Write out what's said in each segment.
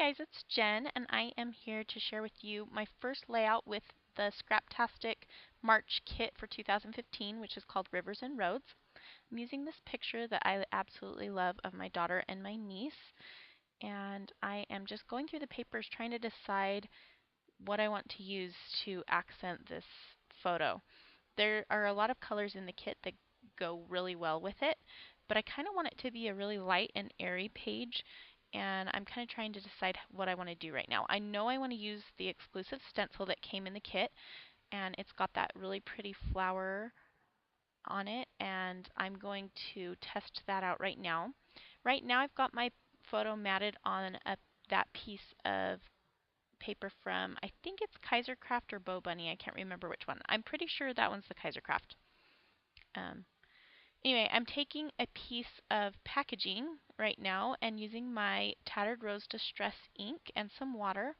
guys, it's Jen, and I am here to share with you my first layout with the Scraptastic March kit for 2015, which is called Rivers and Roads. I'm using this picture that I absolutely love of my daughter and my niece, and I am just going through the papers trying to decide what I want to use to accent this photo. There are a lot of colors in the kit that go really well with it, but I kind of want it to be a really light and airy page, and I'm kind of trying to decide what I want to do right now. I know I want to use the exclusive stencil that came in the kit, and it's got that really pretty flower on it, and I'm going to test that out right now. Right now I've got my photo matted on that piece of paper from, I think it's Kaisercraft or Bow Bunny. I can't remember which one. I'm pretty sure that one's the Kaisercraft. Um, anyway, I'm taking a piece of packaging right now and using my Tattered Rose Distress ink and some water,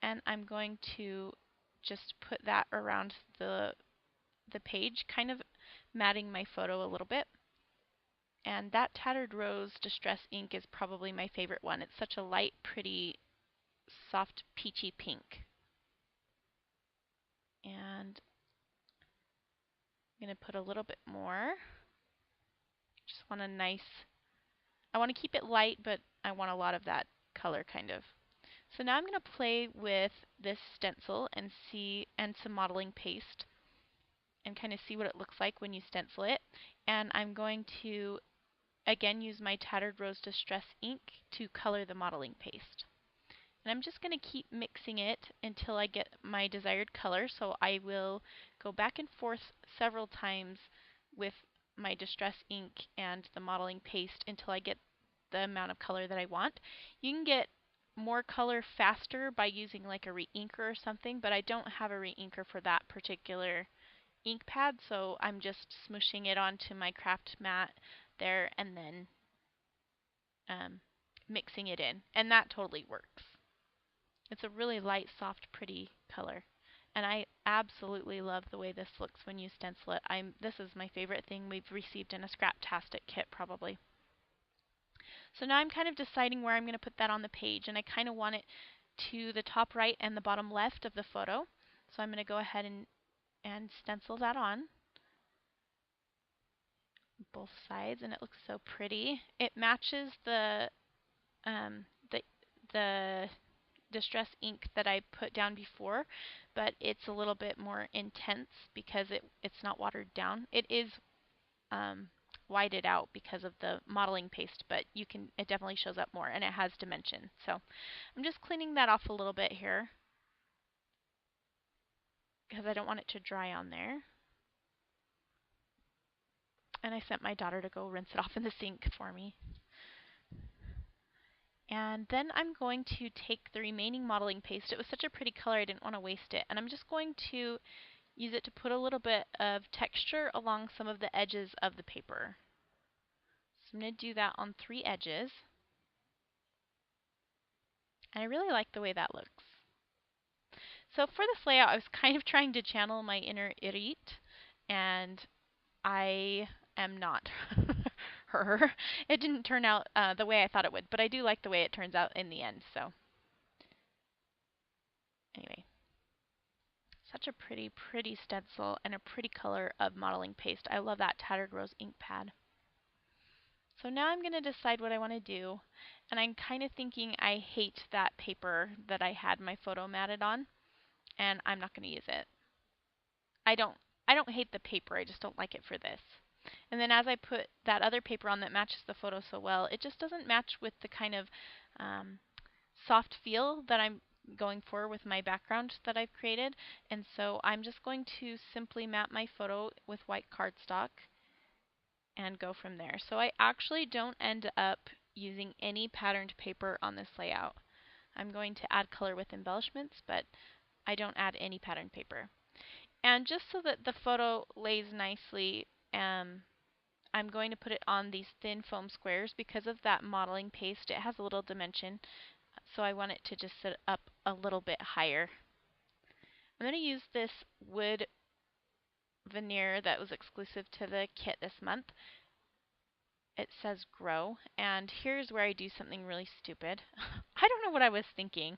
and I'm going to just put that around the page, kind of matting my photo a little bit. And that Tattered Rose Distress ink is probably my favorite one. It's such a light, pretty, soft, peachy pink. And I'm going to put a little bit more. Just want a nice, I want to keep it light, but I want a lot of that color kind of. So now I'm going to play with this stencil and some modeling paste and kind of see what it looks like when you stencil it. And I'm going to again use my Tattered Rose Distress ink to color the modeling paste. And I'm just going to keep mixing it until I get my desired color. So I will go back and forth several times with my Distress ink and the modeling paste until I get the amount of color that I want. You can get more color faster by using like a reinker or something, but I don't have a reinker for that particular ink pad, so I'm just smooshing it onto my craft mat there and then mixing it in, and that totally works. It's a really light, soft, pretty color. And I absolutely love the way this looks when you stencil it. This is my favorite thing we've received in a Scraptastic kit, probably. So now I'm kind of deciding where I'm going to put that on the page, and I kind of want it to the top right and the bottom left of the photo. So I'm going to go ahead and stencil that on both sides, and it looks so pretty. It matches the um, the the Distress ink that I put down before, but it's a little bit more intense because it's not watered down. It is whited out because of the modeling paste, but it definitely shows up more, and it has dimension. So I'm just cleaning that off a little bit here because I don't want it to dry on there. And I sent my daughter to go rinse it off in the sink for me. And then I'm going to take the remaining modeling paste. It was such a pretty color I didn't want to waste it. And I'm just going to use it to put a little bit of texture along some of the edges of the paper. So I'm going to do that on 3 edges. And I really like the way that looks. So for this layout, I was kind of trying to channel my inner Irit, and I am not her. It didn't turn out the way I thought it would, but I do like the way it turns out in the end. So anyway, such a pretty, pretty stencil and a pretty color of modeling paste. I love that Tattered Rose ink pad. So now I'm going to decide what I want to do, and I'm kind of thinking I hate that paper that I had my photo matted on, and I'm not going to use it. I don't hate the paper, I just don't like it for this. And then as I put that other paper on that matches the photo so well, it just doesn't match with the kind of soft feel that I'm going for with my background that I've created. And so I'm just going to simply map my photo with white cardstock and go from there. So I actually don't end up using any patterned paper on this layout. I'm going to add color with embellishments, but I don't add any patterned paper. And just so that the photo lays nicely, I'm going to put it on these thin foam squares because of that modeling paste. It has a little dimension, so I want it to just sit up a little bit higher. I'm going to use this wood veneer that was exclusive to the kit this month. it says grow, and here's where I do something really stupid. I don't know what I was thinking.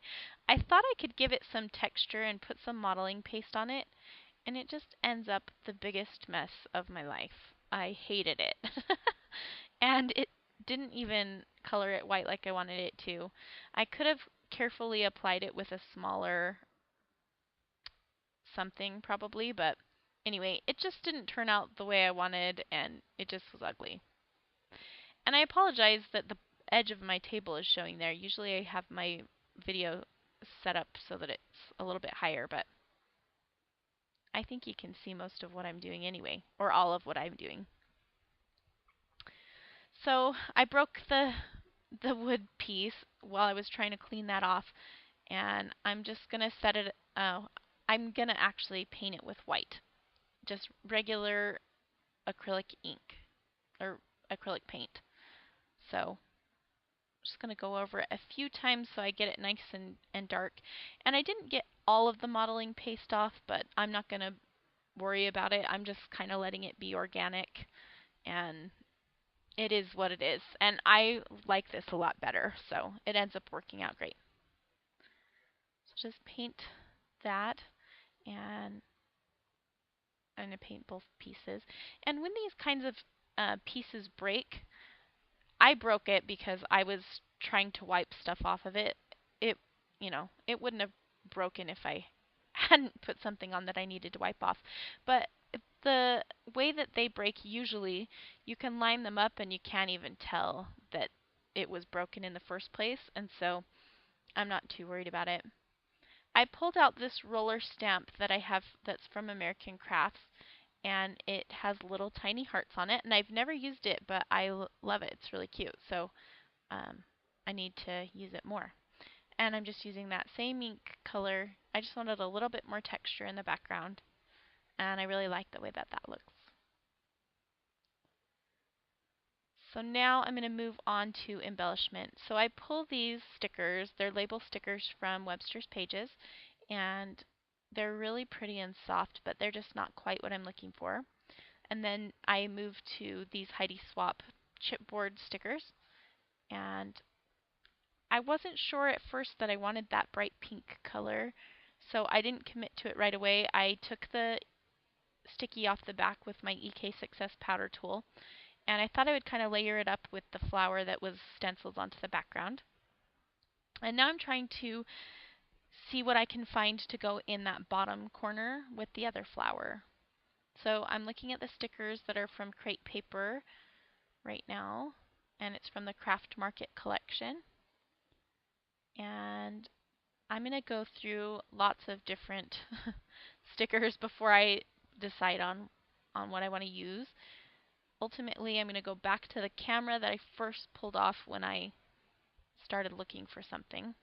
I thought I could give it some texture and put some modeling paste on it, and it just ends up the biggest mess of my life. I hated it. And it didn't even color it white like I wanted it to. I could have carefully applied it with a smaller something probably, but anyway, it just didn't turn out the way I wanted and it just was ugly. And I apologize that the edge of my table is showing there. Usually I have my video set up so that it's a little bit higher, but I think you can see most of what I'm doing anyway, or all of what I'm doing. So I broke the wood piece while I was trying to clean that off, and I'm just gonna set it. I'm gonna actually paint it with white, just regular acrylic ink or acrylic paint. So I'm just gonna go over it a few times so I get it nice and dark. And I didn't get all of the modeling paste off, but I'm not gonna worry about it. I'm just kind of letting it be organic, and it is what it is. And I like this a lot better, so it ends up working out great. So just paint that, and I'm going to paint both pieces. And when these kinds of pieces break, I broke it because I was trying to wipe stuff off of it. It, it wouldn't have broken if I hadn't put something on that I needed to wipe off. But the way that they break, usually you can line them up and you can't even tell that it was broken in the first place, and so I'm not too worried about it. I pulled out this roller stamp that I have that's from American Crafts, and it has little tiny hearts on it, and I've never used it, but I love it. It's really cute, so I need to use it more. And I'm just using that same ink color. I just wanted a little bit more texture in the background, and I really like the way that that looks. So now I'm going to move on to embellishment. So I pull these stickers, they're label stickers from Webster's Pages, and they're really pretty and soft, but they're just not quite what I'm looking for. And then I move to these Heidi Swapp chipboard stickers, and I wasn't sure at first that I wanted that bright pink color, so I didn't commit to it right away. I took the sticky off the back with my EK Success powder tool, and I thought I would kind of layer it up with the flower that was stenciled onto the background. And now I'm trying to see what I can find to go in that bottom corner with the other flower. So I'm looking at the stickers that are from Crate Paper right now, and it's from the Craft Market collection. And I'm going to go through lots of different stickers before I decide on what I want to use. Ultimately, I'm going to go back to the camera that I first pulled off when I started looking for something.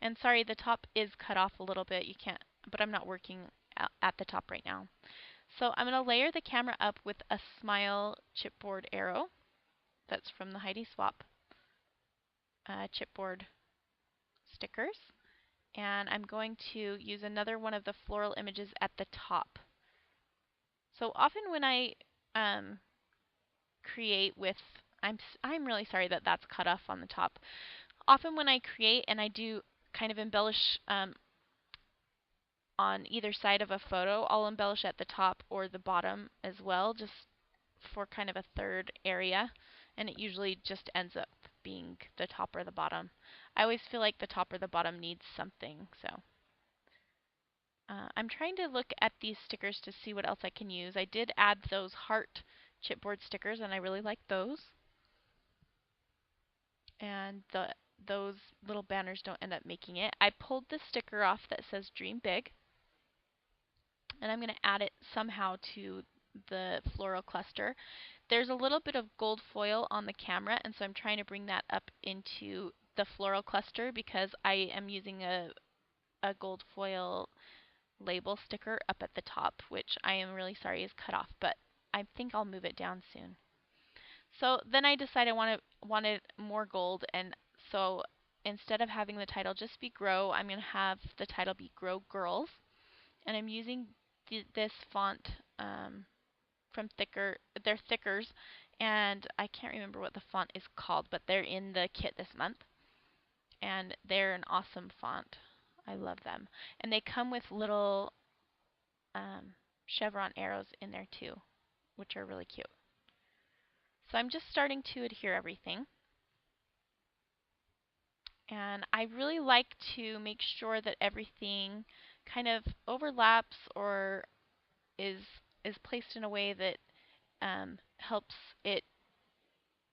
And sorry, the top is cut off a little bit. You can't, but I'm not working at the top right now. So I'm going to layer the camera up with a Smile chipboard arrow. That's from the Heidi Swapp chipboard stickers. And I'm going to use another one of the floral images at the top. So often when I create with, I'm really sorry that that's cut off on the top. Often when I create and I do kind of embellish on either side of a photo, I'll embellish at the top or the bottom as well, just for kind of a third area, and it usually just ends up being the top or the bottom. I always feel like the top or the bottom needs something, so I'm trying to look at these stickers to see what else I can use. I did add those heart chipboard stickers, and I really like those. And those little banners don't end up making it. I pulled the sticker off that says Dream Big, and I'm going to add it somehow to the floral cluster. There's a little bit of gold foil on the camera, and so I'm trying to bring that up into the floral cluster because I am using a gold foil label sticker up at the top, which I am really sorry is cut off, but I think I'll move it down soon. So then I decided I wanted more gold, and so instead of having the title just be Grow, I'm going to have the title be Grow Girls, and I'm using this font from from they're thickers, and I can't remember what the font is called, but they're in the kit this month, and they're an awesome font. I love them. And they come with little chevron arrows in there too, which are really cute. So I'm just starting to adhere everything. And I really like to make sure that everything kind of overlaps or is placed in a way that helps it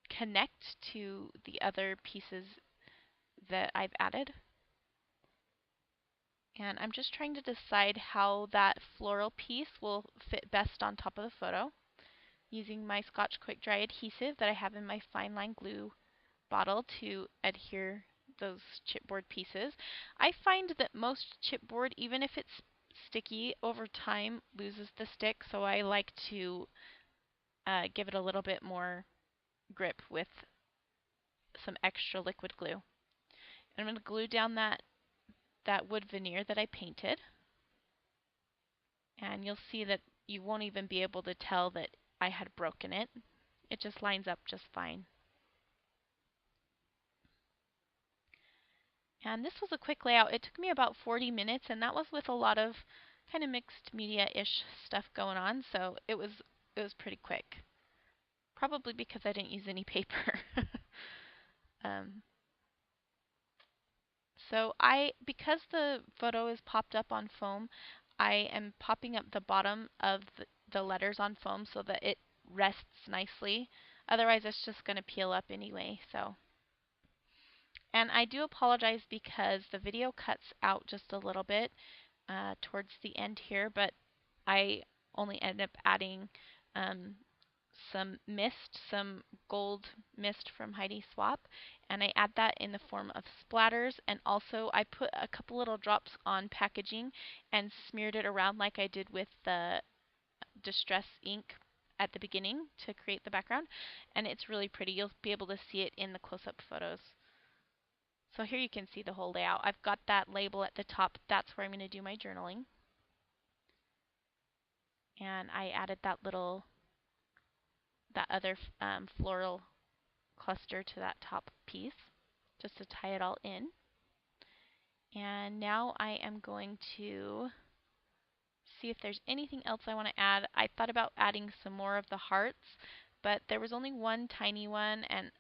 connect to the other pieces that I've added. And I'm just trying to decide how that floral piece will fit best on top of the photo using my Scotch Quick Dry adhesive that I have in my fine line glue bottle to adhere those chipboard pieces. I find that most chipboard, even if it's sticky, over time loses the stick, so I like to give it a little bit more grip with some extra liquid glue. And I'm going to glue down that wood veneer that I painted, and you'll see that you won't even be able to tell that I had broken it. It just lines up just fine. And this was a quick layout. It took me about 40 minutes, and that was with a lot of kind of mixed media-ish stuff going on, so it was pretty quick. Probably because I didn't use any paper. So because the photo is popped up on foam, I am popping up the bottom of the letters on foam so that it rests nicely. Otherwise, it's just going to peel up anyway. So, and I do apologize because the video cuts out just a little bit towards the end here, but I only end up adding some mist, some gold mist from Heidi Swap, and I add that in the form of splatters, and also I put a couple little drops on packaging and smeared it around like I did with the Distress ink at the beginning to create the background, and it's really pretty. You'll be able to see it in the close-up photos. So here you can see the whole layout. I've got that label at the top. That's where I'm going to do my journaling. And I added that other floral cluster to that top piece just to tie it all in. And now I am going to see if there's anything else I want to add. I thought about adding some more of the hearts, but there was only one tiny one, and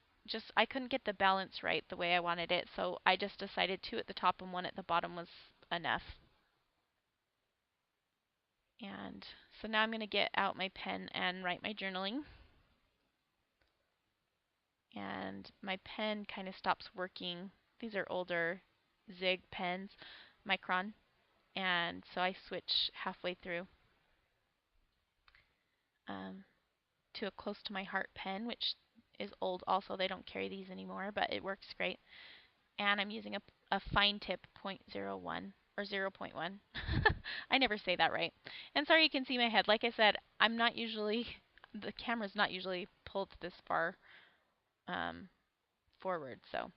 I couldn't get the balance right the way I wanted it, so I just decided 2 at the top and 1 at the bottom was enough. And so now I'm going to get out my pen and write my journaling. And my pen kind of stops working. These are older Zig pens, Micron, and so I switch halfway through to a close to my heart pen, which is old also. They don't carry these anymore, but it works great. And I'm using a fine tip 0.01 or 0.1. I never say that right. And sorry you can see my head. Like I said, the camera's not usually pulled this far forward. So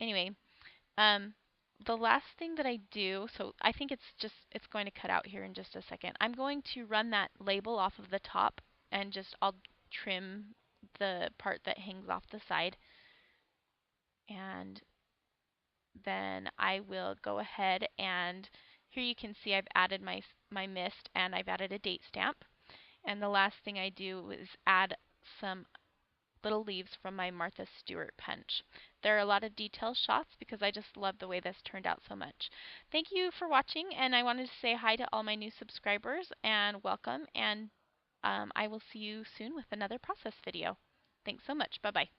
anyway, the last thing that I do, so I think it's going to cut out here in just a second. I'm going to run that label off of the top and I'll trim the part that hangs off the side. And then I will go ahead and here you can see I've added my mist and I've added a date stamp. And the last thing I do is add some little leaves from my Martha Stewart punch. There are a lot of detail shots because I just love the way this turned out so much. Thank you for watching, and I wanted to say hi to all my new subscribers and welcome, and I will see you soon with another process video. Thanks so much. Bye-bye.